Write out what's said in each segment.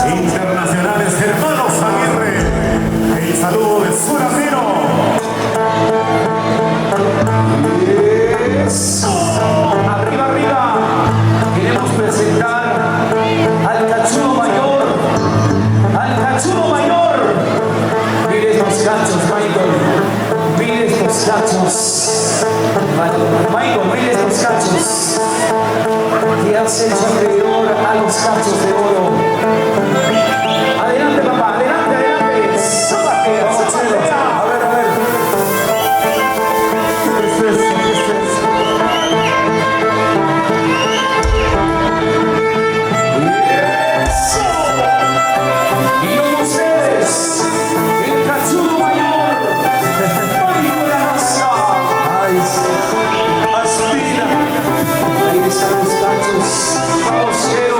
Internacionales hermanos Aguirre, el saludo de su amigo. Eso. Arriba, arriba. Queremos presentar al cachudo mayor. Al cachudo mayor. Mire estos cachos, Michael. Mire estos cachos. Michael, mire estos cachos. Que has hecho acreedor a los cachos de oro. Adelante, papá, adelante, adelante. Zapatea, zapatea. A ver, a ver. ¿Qué es eso? ¿Qué es eso? ¡Eso! Y con ustedes, el cachudo mayor, Michael Arasa. ¡Ay, aspira! Ahí están los cachos. Vamos, Cheo.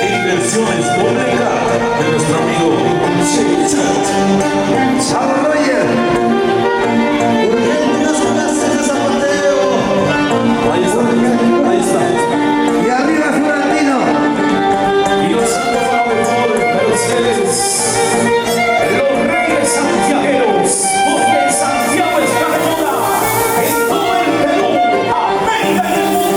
Inversiones públicas de nuestro amigo Chichat. Vamos, Roger. Urgente las clases de zapateo. Ahí está, ahí está. Y arriba Florentino. Y los santos a lo mejor de ustedes, los reyes santiagueros, porque Santiago está de moda en todo el Perú, América y el mundo.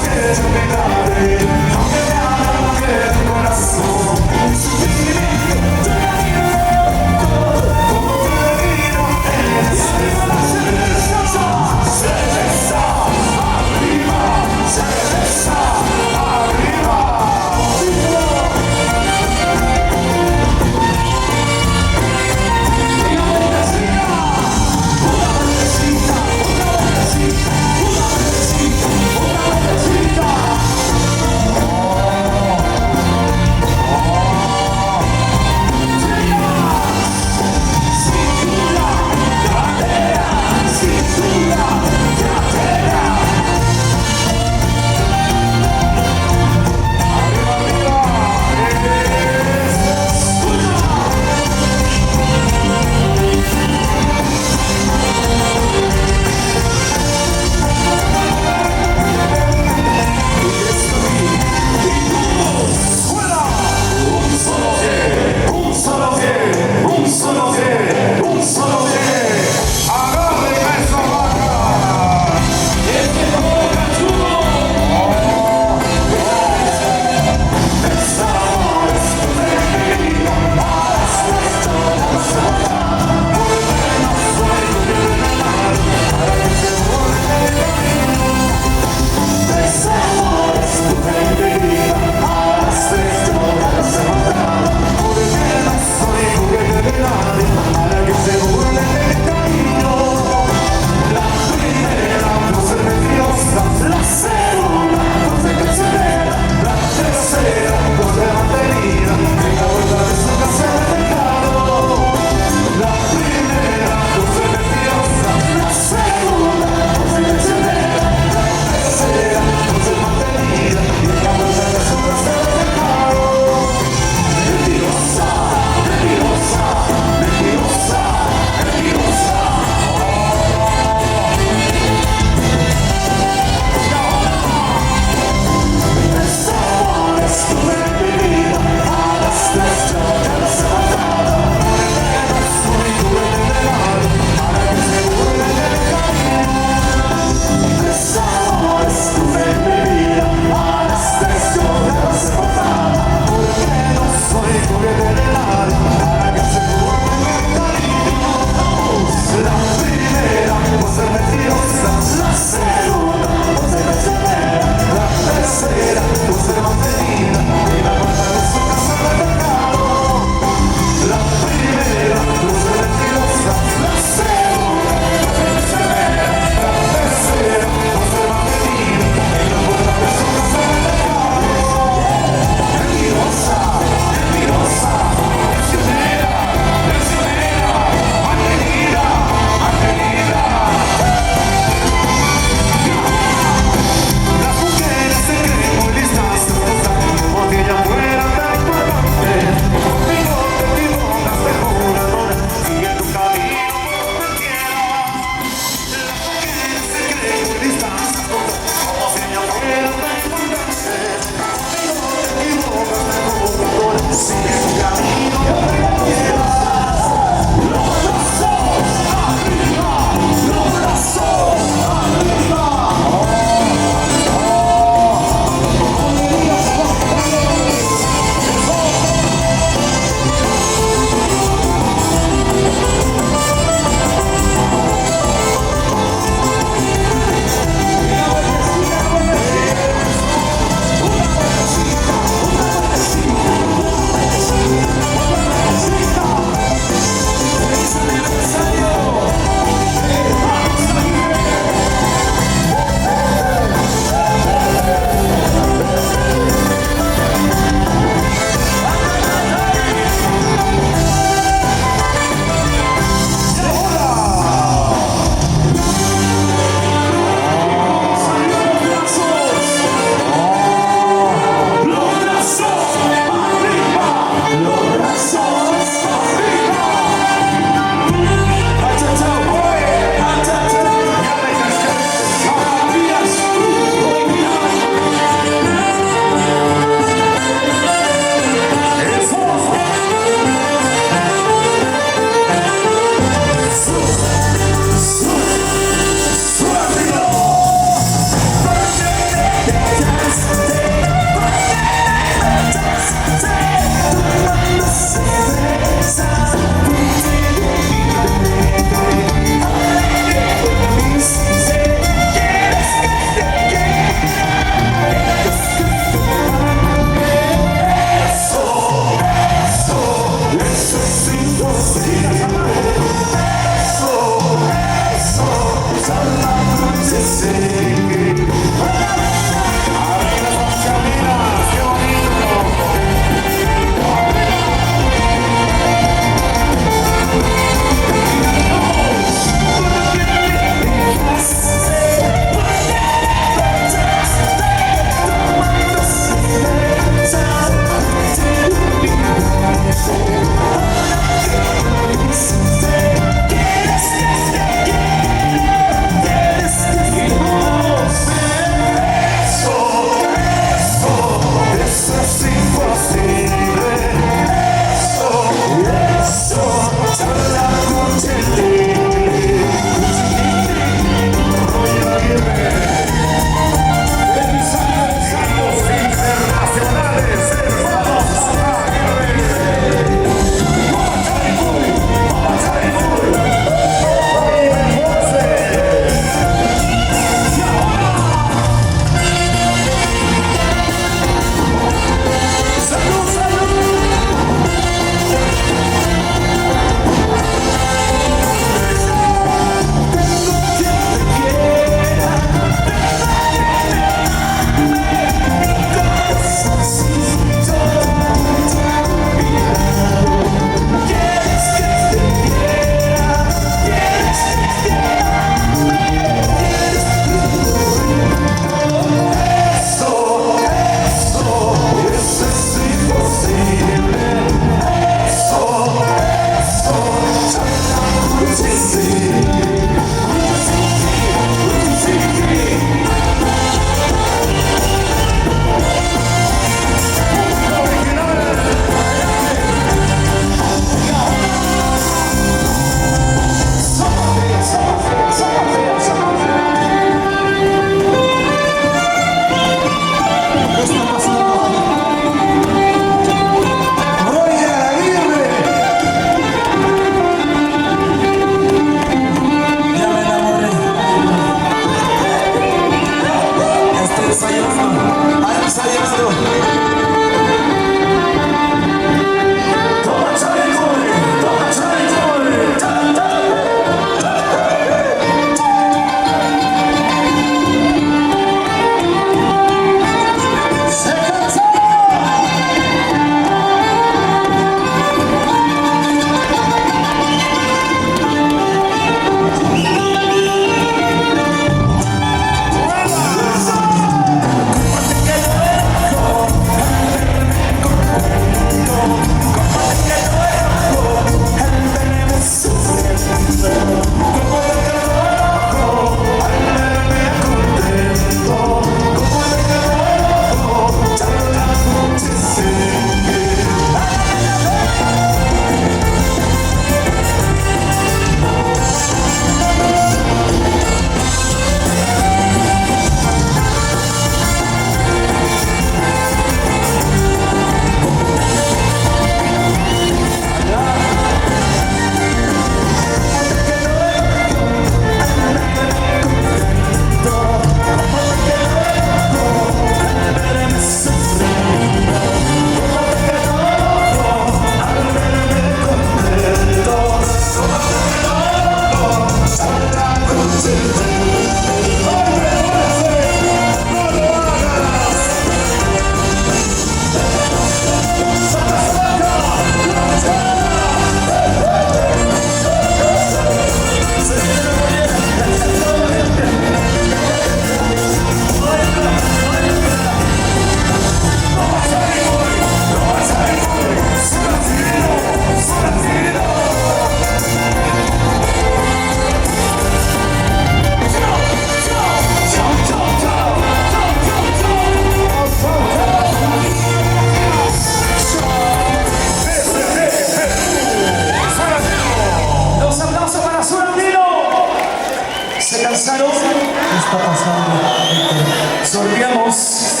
Sorteamos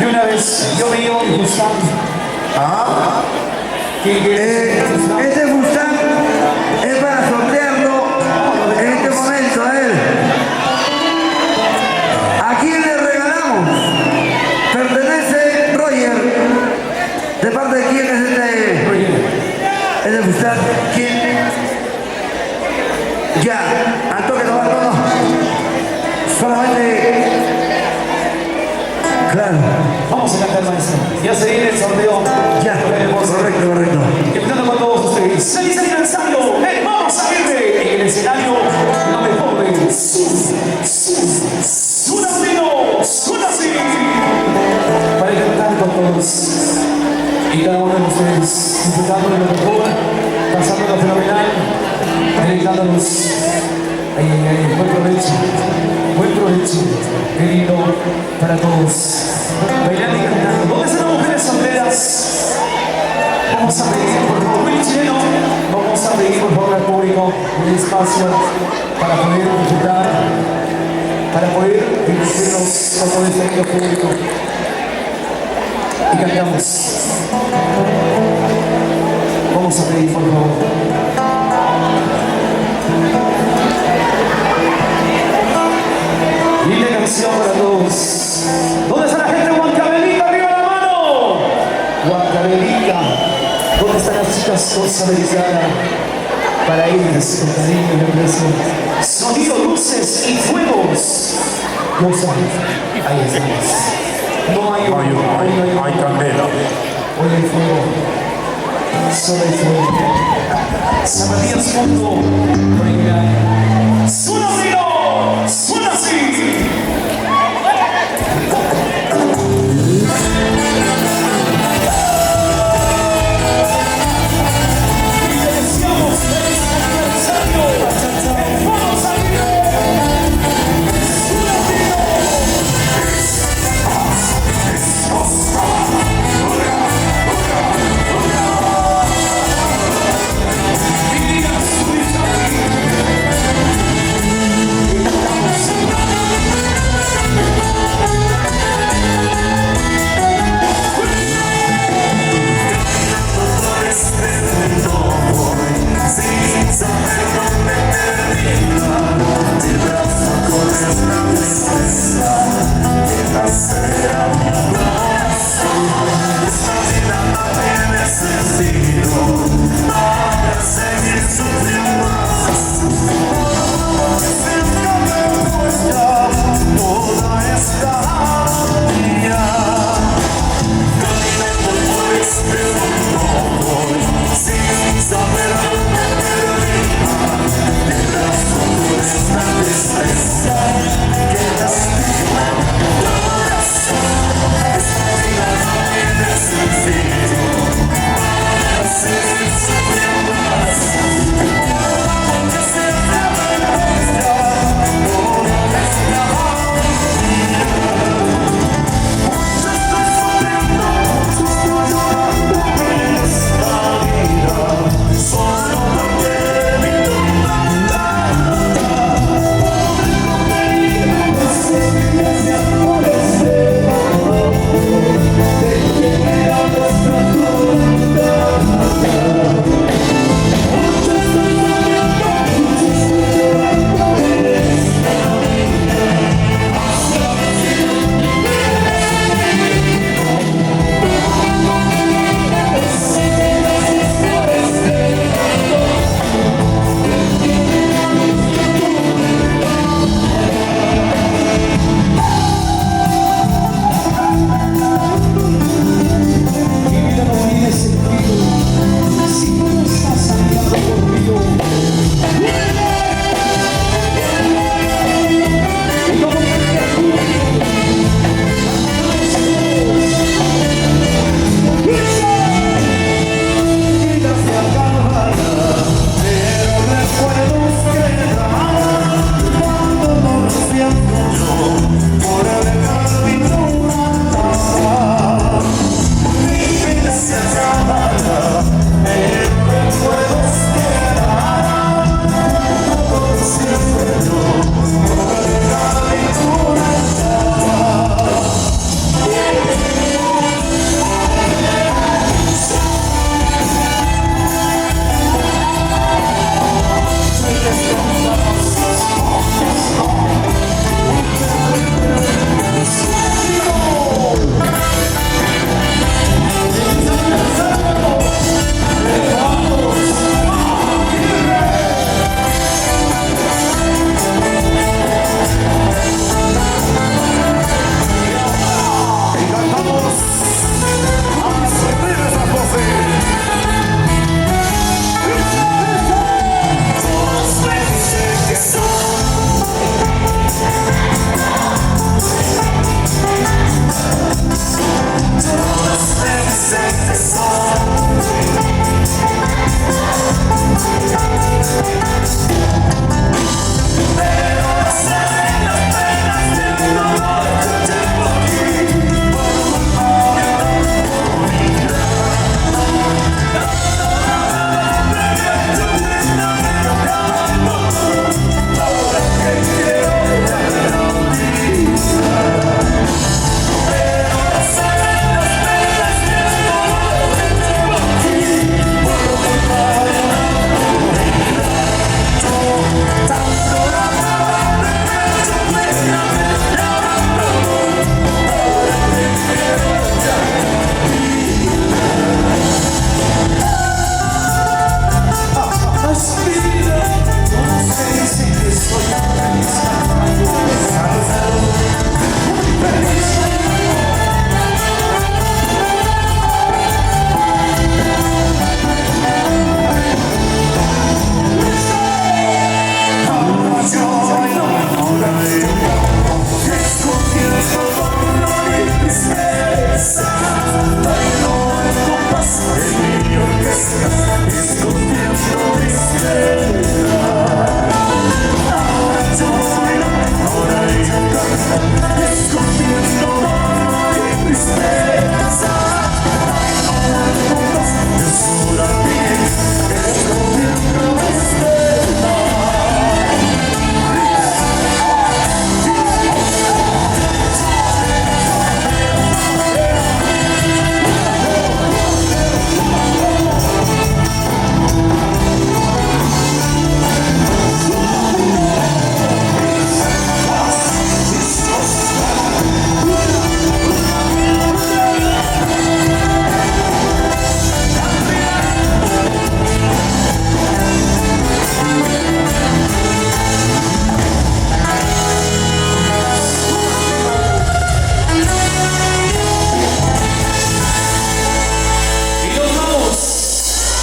de una vez. Yo veo el Gustavo. Ah, ¿Quién quiere? este Mustang es para sortearlo en este momento a él. ¿A quién le regalamos? Pertenece Roger. ¿De parte de quién es este Mustang? ¿Quién? Ya, al toque no va todo. Solamente Claro. Vamos a cantar, maestro. Ya se viene el sorteo. Ya, correcto, correcto. Empezando con todos ustedes. ¡Feliz aniversario! ¡Vamos a verle en el escenario! Lo mejor de Suena así. Para cantar con todos y cada uno de ustedes, disfrutando de lo mejor, pasando lo fenomenal, deleitándonos. Buen provecho, qué lindo para todos. Bailando y cantando. ¿Dónde están las mujeres solteras? Vamos a pedir, por favor, muy chileno, vamos a pedir por favor al público un espacio para poder disfrutar, para poder divertirnos con todo este lindo público. Y cantamos. Vamos a pedir por favor. Linda canción para todos. ¿Dónde está la gente de Huancavelica? ¡Arriba la mano! Huancavelica. ¿Dónde están las chicas Cosa Americana? Para ellas, con cariño y aprecio. Sonido, luces y fuegos. Cosa. Ahí estamos. No hay candela. Hoy hay fuego. Solo hay fuego. Zapatillas fondo. ¡Suena frío! ¡Suena así!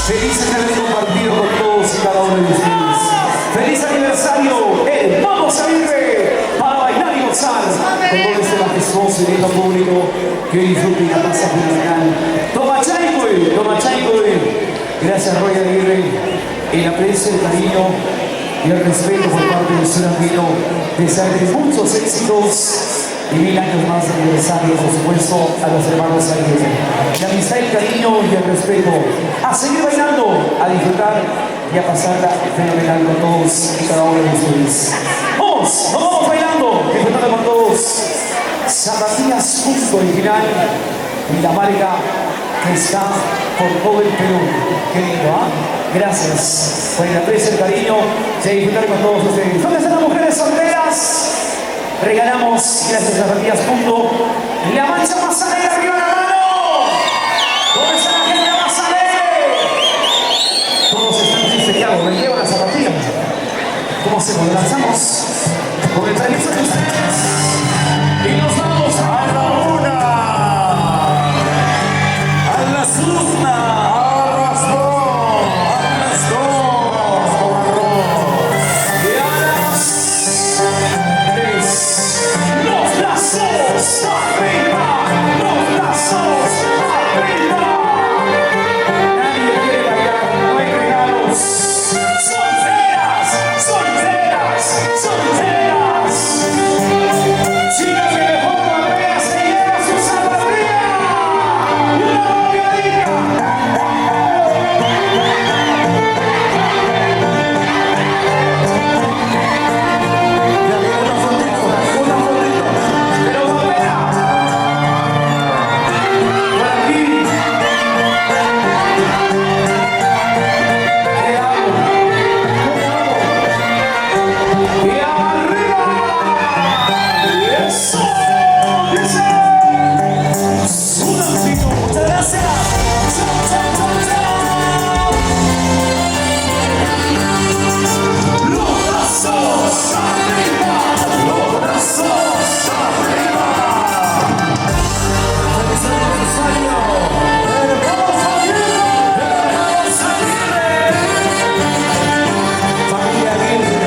Feliz de haber compartido con todos y cada uno de ustedes. Feliz aniversario, el Vamos Aguirre, para bailar y gozar con todo este majestuoso y lindo público que hoy disfruta y la pasa fenomenal. Toma Chaycoy. Gracias, Roy Aguirre. El aprecio, el cariño y el respeto por parte del señor Andino. Desearle muchos éxitos y 1000 años más de aniversario, por supuesto, a los hermanos Aguirre. La amistad, el cariño y el respeto. A seguir bailando, a disfrutar y a pasarla fenomenal con todos y cada uno de ustedes. Nos vamos bailando, disfrutando con todos. Zapatillas Punto Original y la marca que está por todo el Perú. Qué lindo, ¿ah? Gracias por el aprecio, el cariño y a disfrutar con todos ustedes. ¿Dónde están las mujeres solteras? Regalamos, gracias a Zapatillas Punto, la mancha más alegre, arriba la mano. ¿Dónde está la gente más alegre? Todos están tristes, ¿qué hago? ¿Me llevo las zapatillas? ¿Cómo hacemos? ¿Lanzamos? Con el permiso de ustedes. Y nos vamos a la una, a la suzna, a las dos, con arroz. Y a las tres. Los brazos arriba, los brazos arriba. Nadie quiere bailar, no hay regalos. Solteras, solteras, solteras. Chicas que de forma apenas se lleva su zapatilla. Y una bombadilla. Pero bombera. Por aquí. ¿Qué hago? Y arriba. Y eso. Dice. Sudamérica. Muchas gracias. Chao, chao, chao, chao. Los brazos arriba. Los brazos arriba. ¡Feliz aniversario! ¡Vamos Aguirre! ¡Vamos Aguirre! Familia Aguirre.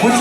Muchas